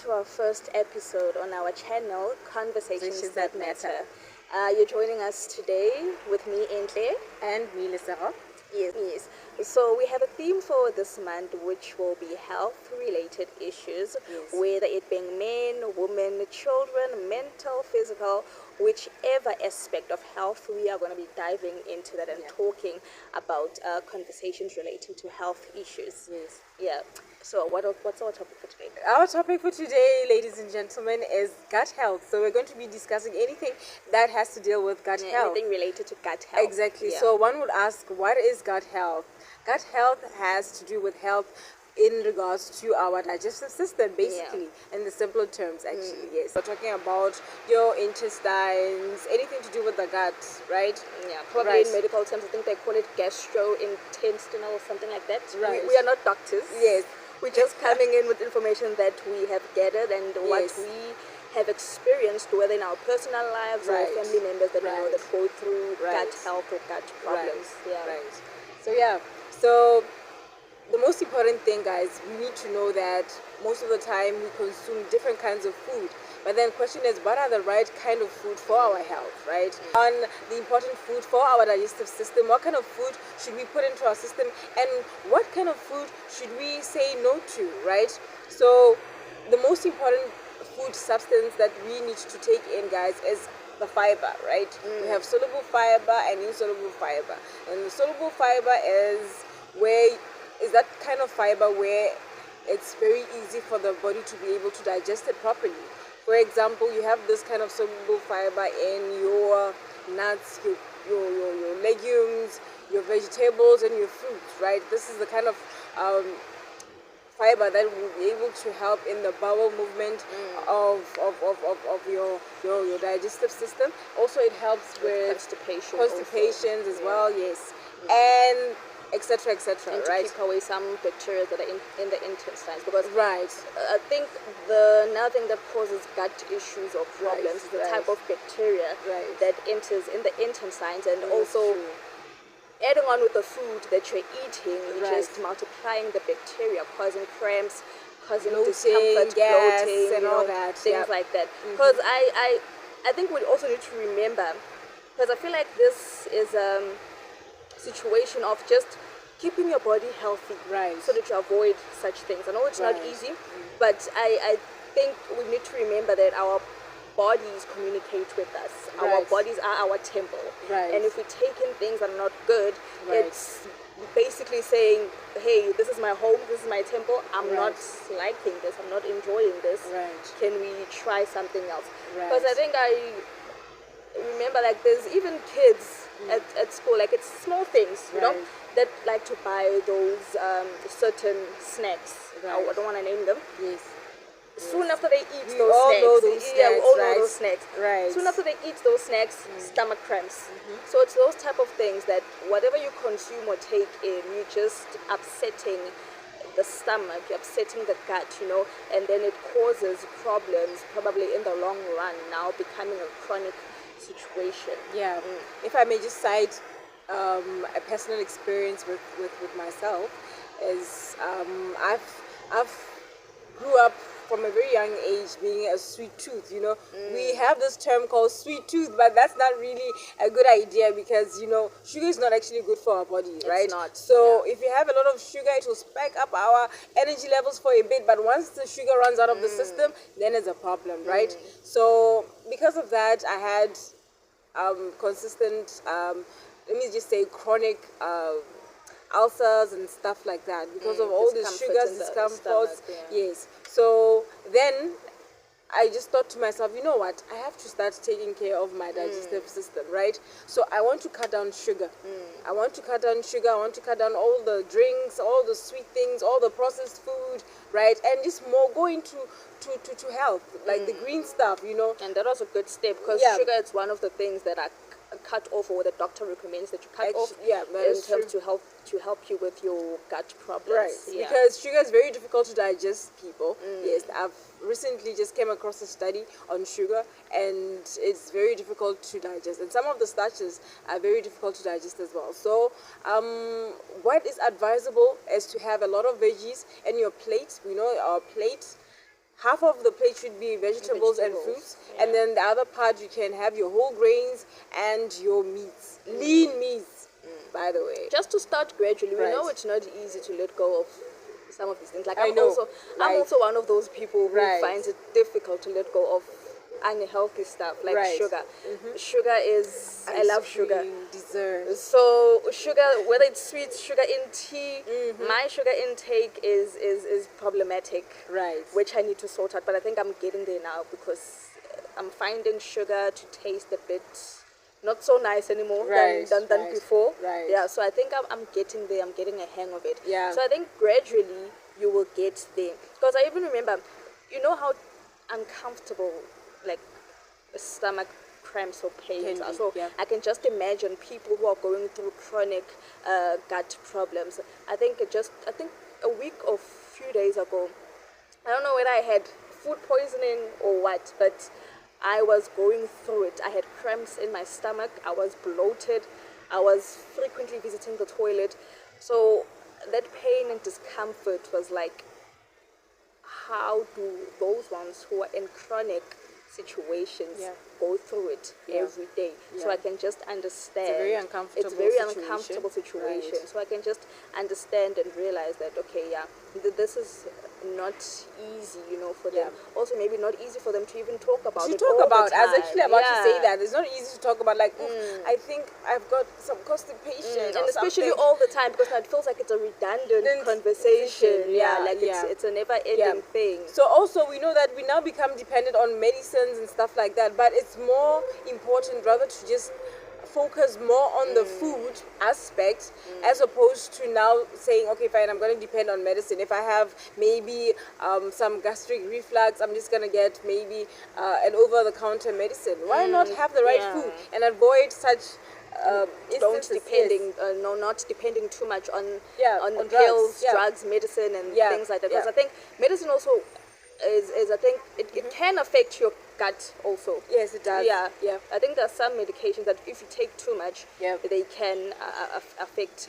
to our first episode on our channel, Conversations That Matter. You're joining us today with me, Entle. And me, Lisara. Yes. So we have a theme for this month, which will be health-related issues, whether it being men, women, children, mental, physical, whichever aspect of health, we are going to be diving into that and talking about conversations relating to health issues. Yes. Yeah. So what's our topic for today? Our topic for today, ladies and gentlemen, is gut health. So we're going to be discussing anything that has to deal with gut health. Anything related to gut health. Exactly. Yeah. So one would ask, what is gut health? Gut health has to do with health in regards to our digestive system, basically, in the simpler terms, actually. Yes. We're talking about your intestines, anything to do with the gut, right? Yeah, probably in medical terms, I think they call it gastrointestinal or something like that. Right. We are not doctors. Yes. We're just coming in with information that we have gathered and what we have experienced, whether in our personal lives or family members that we know that go through gut health or gut problems. So the most important thing, guys, we need to know that most of the time we consume different kinds of food. But then the question is, what are the right kind of food for our health, right? On the important food for our digestive system, what kind of food should we put into our system, and what kind of food should we say no to, right? So the most important food substance that we need to take in, guys, is the fiber, right? We have soluble fiber and insoluble fiber. And the soluble fiber is that kind of fiber where it's very easy for the body to be able to digest it properly. For example, you have this kind of soluble fiber in your nuts, your legumes, your vegetables, and your fruits, right? This is the kind of fiber that will be able to help in the bowel movement of your digestive system. Also, it helps with constipations as well, and etc. And right? to keep away some bacteria that are in the intestines, because I think another thing that causes gut issues or problems is the type of bacteria that enters in the intestines, and also adding on with the food that you're eating, you're just multiplying the bacteria, causing cramps, causing discomfort, gas, bloating, and all that, things like that. Because I think we also need to remember, because I feel like this is a situation of just keeping your body healthy, so that you avoid such things. I know it's not easy, but I think we need to remember that our bodies communicate with us. Our bodies are our temple, and if we take in things that are not good, it's basically saying, hey, this is my home, this is my temple, I'm not liking this, I'm not enjoying this, can we try something else? Because I think I remember, like, there's even kids at school, like, it's small things, you know, that like to buy those certain snacks. I don't want to name them. Soon after they eat those snacks, we all know those snacks. Soon after they eat those snacks, stomach cramps. So it's those type of things that whatever you consume or take in, you're just upsetting the stomach, you're upsetting the gut, you know, and then it causes problems probably in the long run, now becoming a chronic situation. If I may just cite a personal experience with myself, is I've grew up from a very young age being a sweet tooth, you know. We have this term called sweet tooth, but that's not really a good idea, because, you know, sugar is not actually good for our body, right? It's not. So if you have a lot of sugar, it will spike up our energy levels for a bit, but once the sugar runs out of the system, then it's a problem, right? So because of that, I had consistent, let me just say, chronic ulcers and stuff like that, because of all the sugars, discomforts. So then I just thought to myself, you know what, I have to start taking care of my digestive system, right? So I want to cut down sugar. I want to cut down all the drinks, all the sweet things, all the processed food, right? And just more go into to health, like the green stuff, you know. And that was a good step, because sugar is one of the things that are cut off, or the doctor recommends that you cut off in terms to help you with your gut problems. Because sugar is very difficult to digest, people. I've recently just came across a study on sugar, and it's very difficult to digest, and some of the starches are very difficult to digest as well. So what is advisable is to have a lot of veggies in your plate. We know our plate half of the plate should be vegetables and fruits, and then the other part you can have your whole grains and your meats, lean meats, by the way. Just to start gradually. We Right. know it's not easy to let go of some of these things. Like I I'm know, also I'm like- also one of those people who Right. finds it difficult to let go of unhealthy stuff like Right. sugar. Sugar is I love Ice sugar. cream, desserts. So sugar, whether it's sweet, sugar in tea, my sugar intake is problematic. Right. Which I need to sort out. But I think I'm getting there now because I'm finding sugar to taste a bit not so nice anymore Right, than right, before. right. Yeah, so I think I'm getting there. I'm getting a hang of it. Yeah. So I think gradually you will get there. Because I even remember, you know how uncomfortable like stomach cramps or pains Can are. be, So yeah. I can just imagine people who are going through chronic gut problems. I think a week or few days ago, I don't know whether I had food poisoning or what, but I was going through it. I had cramps in my stomach. I was bloated. I was frequently visiting the toilet. So that pain and discomfort was like, how do those ones who are in chronic situations Yeah. go through it every day? So Yeah. I can just understand. It's a very uncomfortable It's a very situation. uncomfortable situation. Right. So I can just understand and realize that, okay, yeah, this is not easy, for them. Yeah. Also, maybe not easy for them to even talk about To it. talk all about, the I was time. actually about to say Yeah. that. It's not easy to talk about, like, "Oof, I think I've got some constipation. And or especially something." all the time, because now it feels like it's a redundant Then conversation. yeah, Like yeah. it's a never-ending thing. So also we know that we now become dependent on medicines and stuff like that, but it's more important rather to just focus more on the food aspect as opposed to now saying, okay, fine, I'm going to depend on medicine. If I have maybe some gastric reflux, I'm just going to get maybe an over-the-counter medicine. Why not have the right Yeah. food and avoid such Don't instances? depending not depending too much on on drugs, pills, yeah. drugs, medicine, and Yeah, things like that. Because yeah. I think medicine also is I think it can affect your gut also. Yes, it does. Yeah, Yeah. I think there are some medications that if you take too much, Yep. they can affect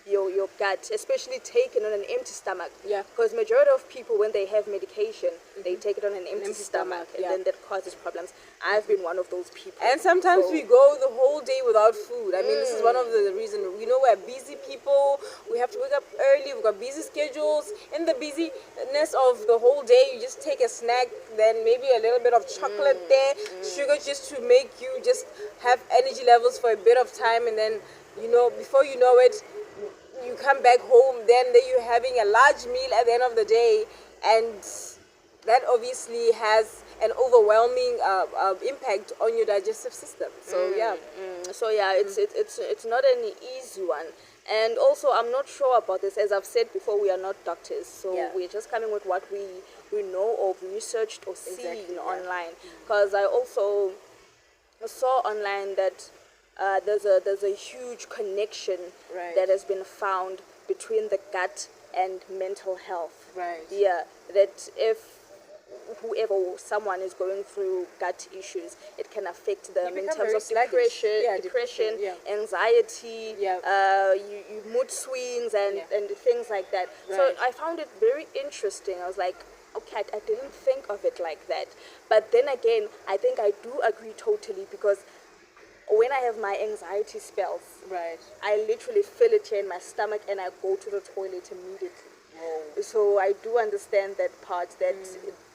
your gut, especially taken on an empty stomach. Yeah. Because majority of people, when they have medication, they take it on an empty stomach, and yeah. then that causes problems. I've been one of those people. And sometimes So- we go the whole day without food. I mean, this is one of the reasons. We're busy people. We have to wake up early. We've got busy schedules. In the busyness of the whole day, you just take a snack, then maybe a little bit of chocolate there, sugar just to make you just have energy levels for a bit of time. And then, before you know it, you come back home. Then you're having a large meal at the end of the day. And that obviously has an overwhelming impact on your digestive system. So yeah, So yeah, it's not an easy one. And also, I'm not sure about this. As I've said before, we are not doctors, so Yeah. we're just coming with what we know or researched or Exactly, seen yeah. online. Because I also saw online that there's a huge connection Right. that has been found between the gut and mental health. Right. Yeah, that if someone is going through gut issues, it can affect them You in become terms very of sluggish. depression, Yeah, depression, yeah. anxiety, Yeah. you mood swings and, Yeah. and things like that. So Right. I found it very interesting. I was like, okay, I didn't think of it like that. But then again, I think I do agree totally, because when I have my anxiety spells, Right. I literally feel it here in my stomach and I go to the toilet immediately. Whoa. So I do understand that part, that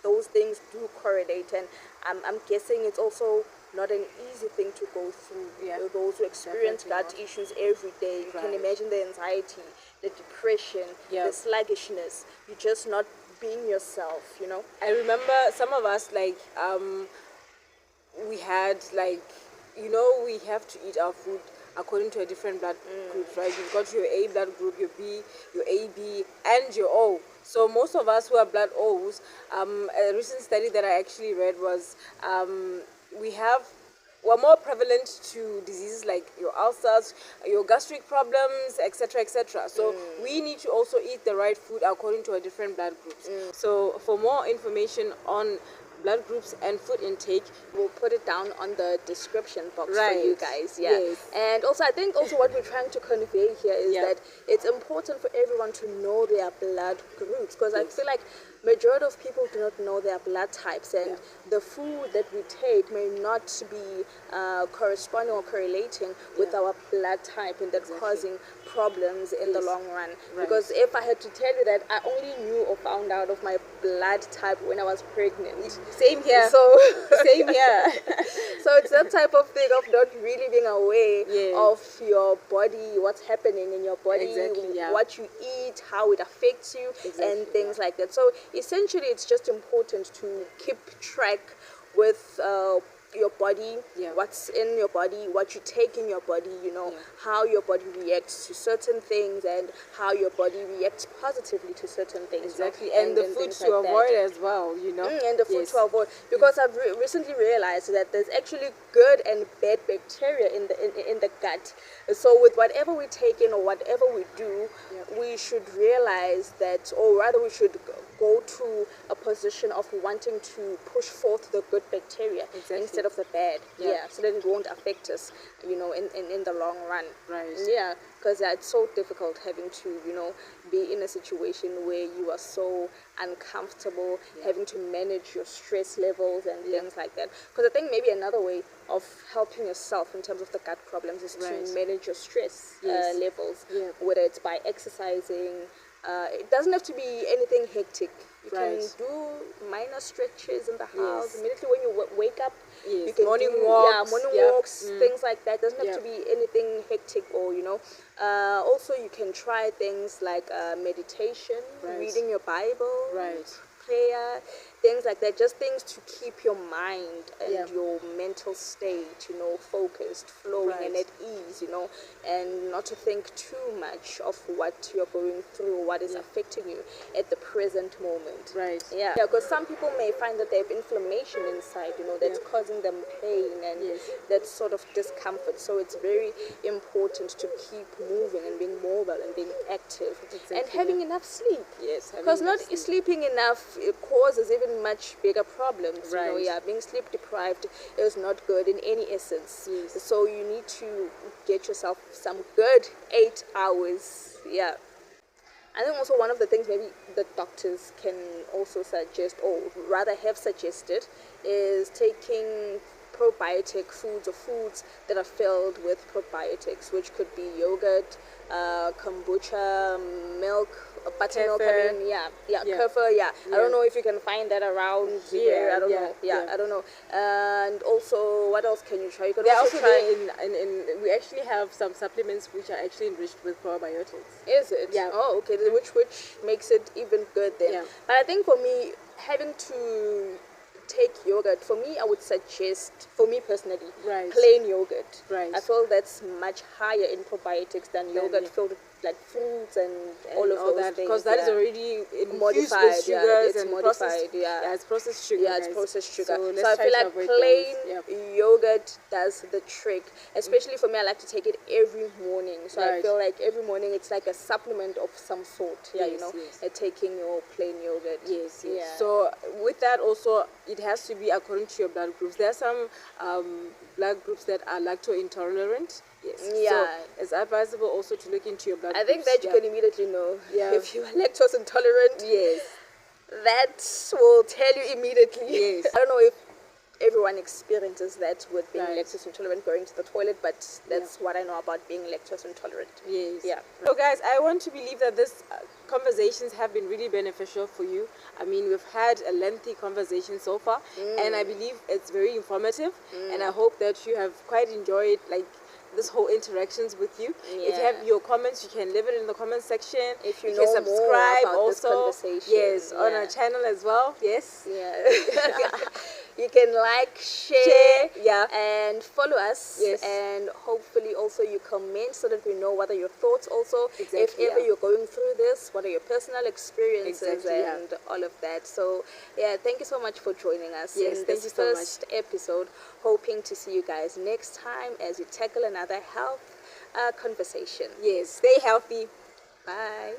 those things do correlate, and I'm guessing it's also not an easy thing to go through. Yeah, Those who experience definitely gut issues every day, you can Right. imagine the anxiety, the depression, Yeah. the sluggishness. You're just not being yourself, I remember some of us, like, we had, like, we have to eat our food according to a different blood groups, right? You've got your A blood group, your B, your AB, and your O. So most of us who are blood O's, a recent study that I actually read was we're more prevalent to diseases like your ulcers, your gastric problems, etc., etc. So we need to also eat the right food according to our different blood groups. So for more information on blood groups and food intake, we'll put it down on the description box for Right. you guys. Yeah. Yes. And also, I think also what we're trying to convey here is Yeah. that it's important for everyone to know their blood groups, because I Yes. feel like majority of people do not know their blood types, and the food that we take may not be corresponding or correlating with our blood type, and that's causing problems in the long run. Because if I had to tell you that I only knew or found out of my blood type when I was pregnant. Same here. So same here. So it's that type of thing of not really being aware of your body, what's happening in your body, what you eat, how it affects you, and things like that. So essentially, it's just important to keep track with your body, what's in your body, what you take in your body, you know, how your body reacts to certain things, and how your body reacts positively to certain things. Exactly, and the food to avoid as well, you know. And the food to avoid, because I've recently realized that there's actually good and bad bacteria in the gut. So with whatever we take in or whatever we do, we should realize that, or rather we should go to a position of wanting to push forth the good bacteria instead of the bad, so that it won't affect us, you know, in the long run. Because it's so difficult having to, you know, be in a situation where you are so uncomfortable, having to manage your stress levels and things like that. Because I think maybe another way of helping yourself in terms of the gut problems is to manage your stress levels, whether it's by exercising. It doesn't have to be anything hectic. You can do minor stretches in the house. Immediately when you wake up, you can morning do walks, morning walks, things like that. Doesn't have to be anything hectic, or you know. Also, you can try things like meditation, reading your Bible, prayer, things like that. Just things to keep your mind and your mental state, you know, focused, flowing, and at ease, you know, and not to think too much of what you're going through, what is affecting you at the present moment. Because some people may find that they have inflammation inside, you know, that's causing them pain and that sort of discomfort. So it's very important to keep moving and being mobile and being active and having enough sleep. Because not sleeping enough, it causes even much bigger problems. You know, being sleep deprived is not good in any essence. So you need to get yourself some good 8 hours. I think also one of the things maybe the doctors can also suggest, or rather have suggested, is taking probiotic foods, or foods that are filled with probiotics, which could be yogurt, kombucha, milk, buttermilk, kefir, I don't know if you can find that around here. I don't know. I don't know. And also, what else can you try? You can also try. We actually have some supplements which are actually enriched with probiotics. Is it? Oh, okay. Which makes it even good then. But I think for me, having to take yogurt, for me, I would suggest, for me personally, plain yogurt. I feel that's much higher in probiotics than yogurt filled with like fruits and all of those that, things. because that is already modified, with sugars it's and modified, it's processed sugar. It's processed sugar. So I feel like plain yogurt does the trick. Especially for me, I like to take it every morning. So I feel like every morning it's like a supplement of some sort. You know, taking your plain yogurt. So with that also, it has to be according to your blood groups. There are some blood groups that are lactose intolerant. So it's advisable also to look into your blood groups. I think that you can immediately know if you are lactose intolerant. That will tell you immediately. I don't know if everyone experiences that with being lactose intolerant, going to the toilet, but that's what I know about being lactose intolerant. So guys, I want to believe that this conversations have been really beneficial for you. I mean, we've had a lengthy conversation so far, and I believe it's very informative, and I hope that you have quite enjoyed this whole interactions with you. If you have your comments, you can leave it in the comment section. If you can subscribe more about also this conversation, on our channel as well. You can like, share, and follow us, and hopefully also you comment so that we know what are your thoughts also. If ever you're going through this, what are your personal experiences and all of that. So thank you so much for joining us in this first episode. Hoping to see you guys next time as we tackle another health conversation. Stay healthy. Bye.